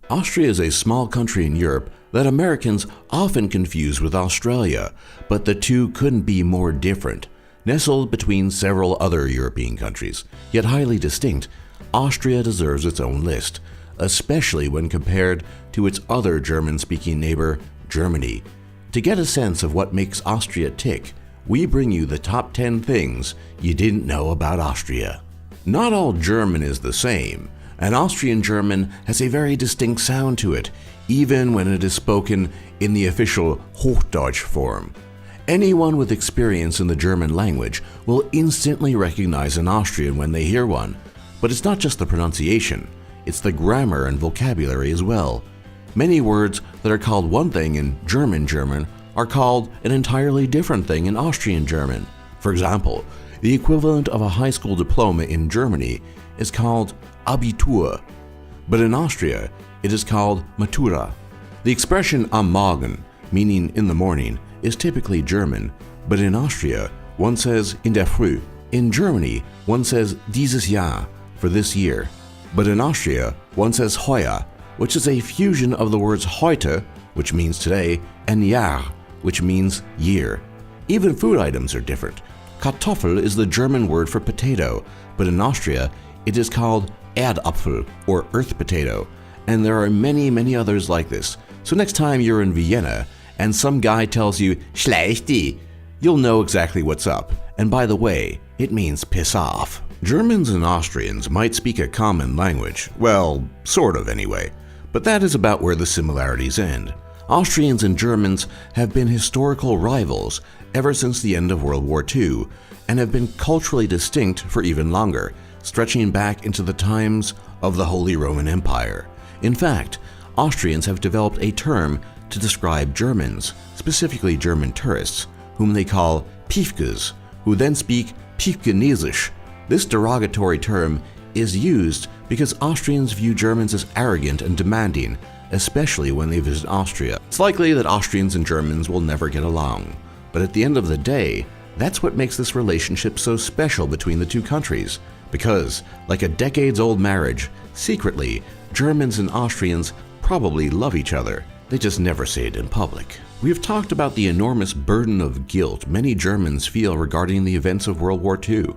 Austria is a small country in Europe that Americans often confuse with Australia, but the two couldn't be more different. Nestled between several other European countries, yet highly distinct, Austria deserves its own list, especially when compared to its other German-speaking neighbor, Germany. To get a sense of what makes Austria tick, we bring you the top 10 things you didn't know about Austria. Not all German is the same, and Austrian German has a very distinct sound to it, even when it is spoken in the official Hochdeutsch form. Anyone with experience in the German language will instantly recognize an Austrian when they hear one. But it's not just the pronunciation, it's the grammar and vocabulary as well. Many words that are called one thing in German are called an entirely different thing in Austrian German. For example, the equivalent of a high school diploma in Germany is called Abitur, but in Austria it is called Matura. The expression am Morgen, meaning in the morning, is typically German, but in Austria one says in der Früh. In Germany one says dieses Jahr, for this year, but in Austria one says heuer, which is a fusion of the words heute, which means today, and Jahr, which means year. Even food items are different. Kartoffel is the German word for potato, but in Austria it is called Erdapfel, or earth potato, and there are many others like this. So next time you're in Vienna and some guy tells you Schlechte, you'll know exactly what's up. And by the way, it means piss off. Germans and Austrians might speak a common language, well, sort of anyway, but that is about where the similarities end. Austrians and Germans have been historical rivals ever since the end of World War II and have been culturally distinct for even longer, stretching back into the times of the Holy Roman Empire. In fact, Austrians have developed a term to describe Germans, specifically German tourists, whom they call Piefkes, who then speak Piefkenesisch. This derogatory term is used because Austrians view Germans as arrogant and demanding, especially when they visit Austria. It's likely that Austrians and Germans will never get along, but at the end of the day, that's what makes this relationship so special between the two countries, because, like a decades-old marriage, secretly, Germans and Austrians probably love each other. They just never say it in public. We have talked about the enormous burden of guilt many Germans feel regarding the events of World War II,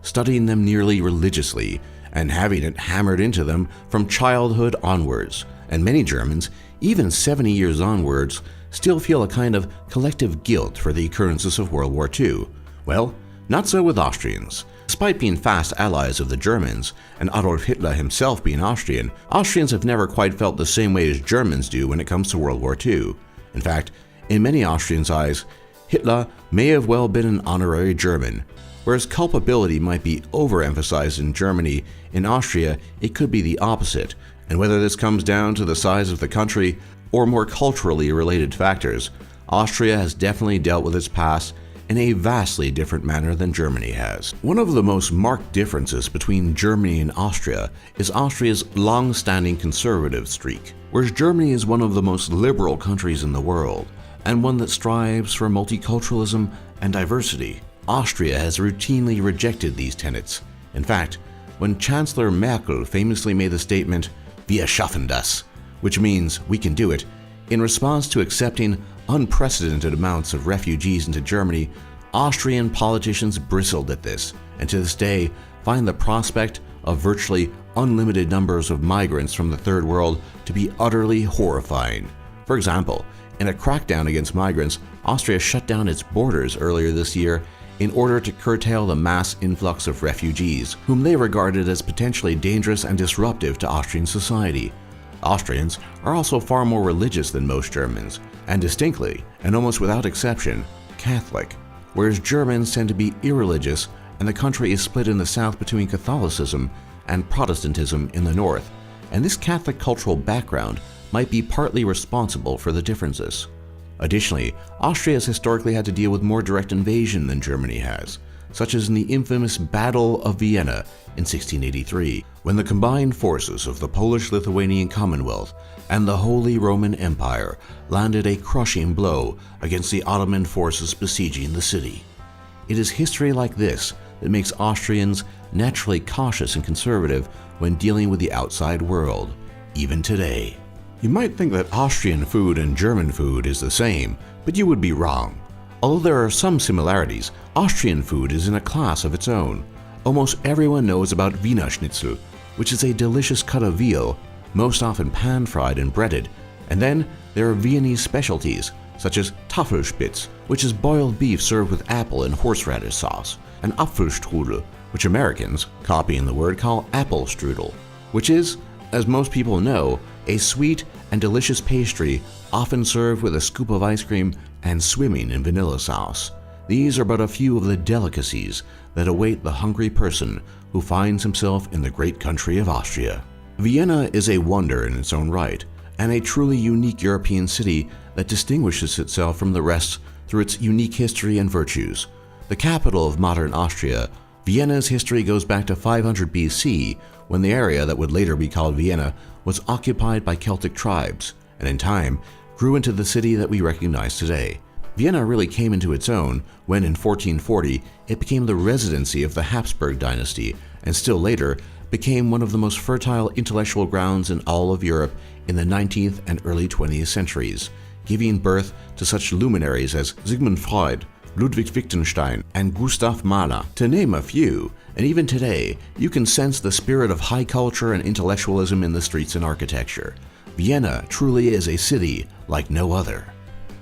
studying them nearly religiously and having it hammered into them from childhood onwards. And many Germans, even 70 years onwards, still feel a kind of collective guilt for the occurrences of World War II. Well, not so with Austrians. Despite being fast allies of the Germans, and Adolf Hitler himself being Austrian, Austrians have never quite felt the same way as Germans do when it comes to World War II. In fact, in many Austrians' eyes, Hitler may have well been an honorary German. Whereas culpability might be overemphasized in Germany, in Austria it could be the opposite, and whether this comes down to the size of the country or more culturally related factors, Austria has definitely dealt with its past in a vastly different manner than Germany has. One of the most marked differences between Germany and Austria is Austria's long-standing conservative streak. Whereas Germany is one of the most liberal countries in the world, and one that strives for multiculturalism and diversity, Austria has routinely rejected these tenets. In fact, when Chancellor Merkel famously made the statement, "Wir schaffen das," which means "we can do it," in response to accepting unprecedented amounts of refugees into Germany, Austrian politicians bristled at this, and to this day find the prospect of virtually unlimited numbers of migrants from the Third World to be utterly horrifying. For example, in a crackdown against migrants, Austria shut down its borders earlier this year in order to curtail the mass influx of refugees, whom they regarded as potentially dangerous and disruptive to Austrian society. Austrians are also far more religious than most Germans, and distinctly, and almost without exception, Catholic, whereas Germans tend to be irreligious, and the country is split in the south between Catholicism and Protestantism in the north, and this Catholic cultural background might be partly responsible for the differences. Additionally, Austria has historically had to deal with more direct invasion than Germany has, such as in the infamous Battle of Vienna in 1683, when the combined forces of the Polish-Lithuanian Commonwealth and the Holy Roman Empire landed a crushing blow against the Ottoman forces besieging the city. It is history like this that makes Austrians naturally cautious and conservative when dealing with the outside world, even today. You might think that Austrian food and German food is the same, but you would be wrong. Although there are some similarities, Austrian food is in a class of its own. Almost everyone knows about Wiener Schnitzel, which is a delicious cut of veal, most often pan-fried and breaded. And then there are Viennese specialties, such as Tafelspitz, which is boiled beef served with apple and horseradish sauce, and Apfelstrudel, which Americans, copying the word, call apple strudel, which is, as most people know, a sweet and delicious pastry often served with a scoop of ice cream and swimming in vanilla sauce. These are but a few of the delicacies that await the hungry person who finds himself in the great country of Austria. Vienna is a wonder in its own right, and a truly unique European city that distinguishes itself from the rest through its unique history and virtues. The capital of modern Austria, Vienna's history goes back to 500 BC, when the area that would later be called Vienna was occupied by Celtic tribes, and in time grew into the city that we recognize today. Vienna really came into its own when in 1440 it became the residency of the Habsburg dynasty, and still later became one of the most fertile intellectual grounds in all of Europe in the 19th and early 20th centuries, giving birth to such luminaries as Sigmund Freud, Ludwig Wittgenstein, and Gustav Mahler, to name a few. And even today, you can sense the spirit of high culture and intellectualism in the streets and architecture. Vienna truly is a city like no other.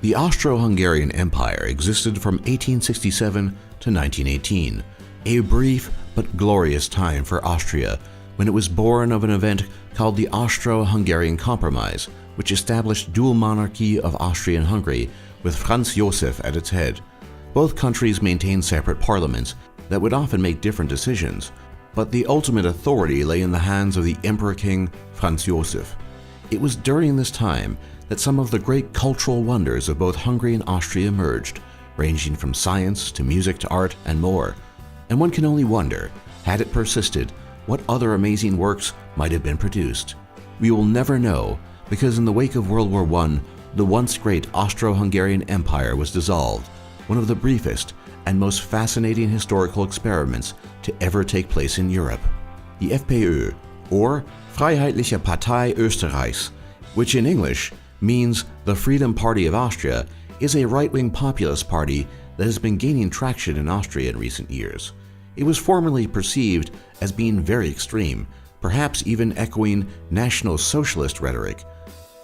The Austro-Hungarian Empire existed from 1867 to 1918, a brief but glorious time for Austria, when it was born of an event called the Austro-Hungarian Compromise, which established dual monarchy of Austria and Hungary with Franz Josef at its head. Both countries maintained separate parliaments that would often make different decisions, but the ultimate authority lay in the hands of the Emperor King Franz Josef. It was during this time that some of the great cultural wonders of both Hungary and Austria emerged, ranging from science to music to art and more. And one can only wonder, had it persisted, what other amazing works might have been produced. We will never know, because in the wake of World War I, the once great Austro-Hungarian Empire was dissolved, one of the briefest and most fascinating historical experiments to ever take place in Europe. The FPÖ, or Freiheitliche Partei Österreichs, which in English means the Freedom Party of Austria, is a right-wing populist party that has been gaining traction in Austria in recent years. It was formerly perceived as being very extreme, perhaps even echoing National Socialist rhetoric,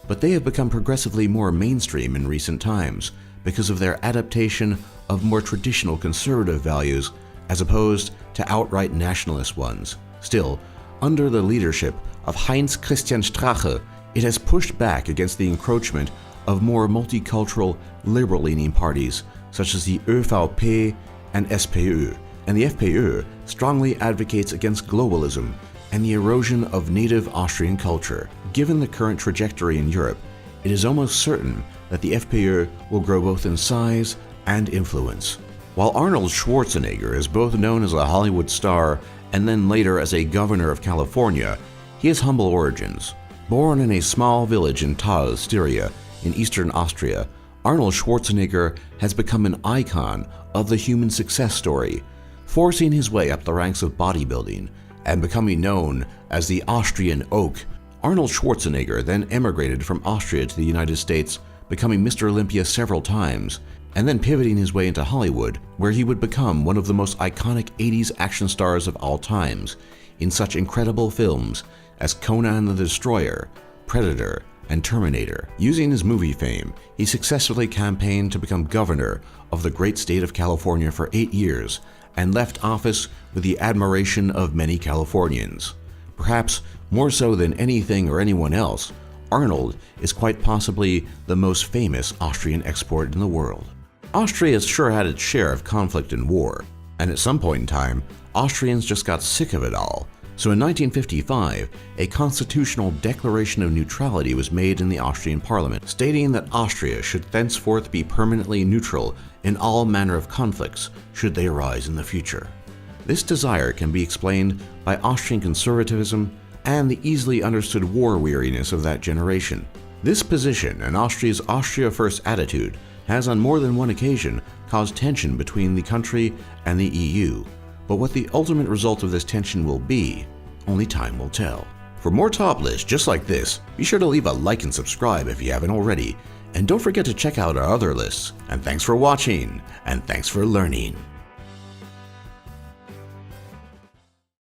but they have become progressively more mainstream in recent times because of their adaptation of more traditional conservative values as opposed to outright nationalist ones. Still, under the leadership of Heinz Christian Strache, it has pushed back against the encroachment of more multicultural, liberal-leaning parties such as the ÖVP and SPÖ, and the FPÖ strongly advocates against globalism and the erosion of native Austrian culture. Given the current trajectory in Europe, it is almost certain that the FPÖ will grow both in size and influence. While Arnold Schwarzenegger is both known as a Hollywood star and then later as a governor of California, he has humble origins. Born in a small village in Thal, Styria, in eastern Austria, Arnold Schwarzenegger has become an icon of the human success story, forcing his way up the ranks of bodybuilding and becoming known as the Austrian Oak. Arnold Schwarzenegger then emigrated from Austria to the United States, becoming Mr. Olympia several times, and then pivoting his way into Hollywood, where he would become one of the most iconic 80s action stars of all times, in such incredible films as Conan the Destroyer, Predator, and Terminator. Using his movie fame, he successfully campaigned to become governor of the great state of California for 8 years, and left office with the admiration of many Californians. Perhaps more so than anything or anyone else, Arnold is quite possibly the most famous Austrian export in the world. Austria has sure had its share of conflict and war, and at some point in time, Austrians just got sick of it all. So in 1955, a constitutional declaration of neutrality was made in the Austrian parliament, stating that Austria should thenceforth be permanently neutral in all manner of conflicts should they arise in the future. This desire can be explained by Austrian conservatism and the easily understood war weariness of that generation. This position and Austria's Austria First attitude has on more than one occasion caused tension between the country and the EU, but what the ultimate result of this tension will be, only time will tell. For more top lists just like this, be sure to leave a like and subscribe if you haven't already. And don't forget to check out our other lists. And thanks for watching, and thanks for learning.